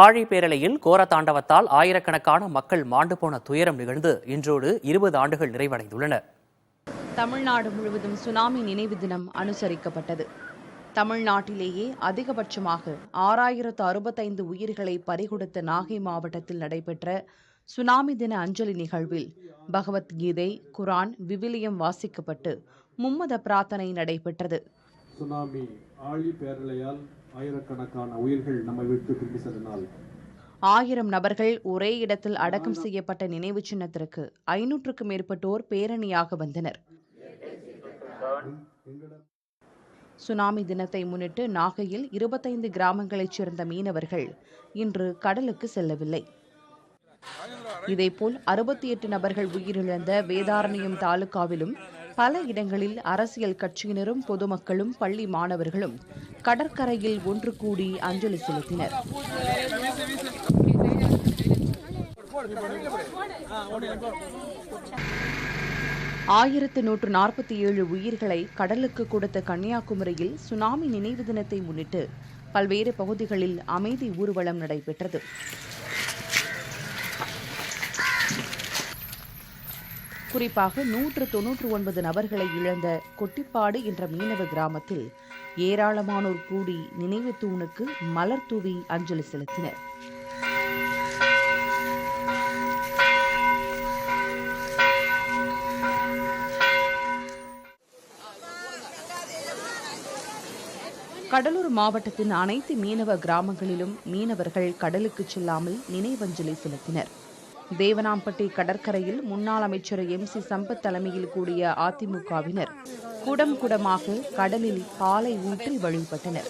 ஆழி பேரலையில் கோர தாண்டவத்தால் ஆயிரக்கணக்கான மக்கள் மாண்டு போன துயரம் நிகழ்ந்து இன்றோடு 20 ஆண்டுகள் நிறைவடைந்துள்ளன. தமிழ்நாடு முழுவதும் சுனாமி நினைவு தினம் அனுசரிக்கப்பட்டது. தமிழ்நாட்டிலேயே அதிகபட்சமாக 6065 உயிர்களை பறிகொடுத்த நாகை மாவட்டத்தில் நடைபெற்ற சுனாமி தின அஞ்சலி நிகழ்வில் பகவத்கீதை, குரான், விவிலியம் வாசிக்கப்பட்டு மும்மத பிரார்த்தனை நடைபெற்றது. சுனாமி ஆழி பேரலையால் ஆயிரக்கணக்கான உயிர்கள் நம்மை விட்டு பிரிந்து சென்றனால் 1000 நபர்கள் ஒரே இடத்தில் அடக்கம் செய்யப்பட்ட நினைவு சின்னத்திற்கு 500க்கும் மேற்பட்டோர் பேரணியாக வந்தனர். சுனாமி தினத்தை முன்னிட்டு நாகையில் 25 கிராமங்களைச் சேர்ந்த மீனவர்கள் இன்று கடலுக்கு செல்லவில்லை. இதேபோல் 68 நபர்கள் உயிரிழந்த வேதாரண்யம் தாலுகாவிலும் பல இடங்களில் அரசியல் கட்சியினரும் பொதுமக்களும் பள்ளி மாணவர்களும் கடற்கரையில் ஒன்று கூடி அஞ்சலி செலுத்தினர். ஆயிரத்து 147 உயிர்களை கடலுக்கு கொடுத்த கன்னியாகுமரியில் சுனாமி நினைவு தினத்தை முன்னிட்டு பல்வேறு பகுதிகளில் அமைதி ஊர்வலம் நடைபெற்றது. குறிப்பாக 199 நபர்களை இழந்த கொட்டிப்பாடு என்ற மீனவ கிராமத்தில் ஏராளமானோர் கூடி நினைவு தூணுக்கு மலர் தூவி அஞ்சலி செலுத்தினர். கடலூர் மாவட்டத்தின் அனைத்து மீனவ கிராமங்களிலும் மீனவர்கள் கடலுக்கு செல்லாமல் நினைவஞ்சலி செலுத்தினர். தேவனாம்பட்டி கடற்கரையில் முன்னாள் அமைச்சர் MC சம்பத் தலைமையில் கூடிய அதிமுகவினர் குடம் குடமாக கடலில் பாலை ஊற்றி வழிபட்டனர்.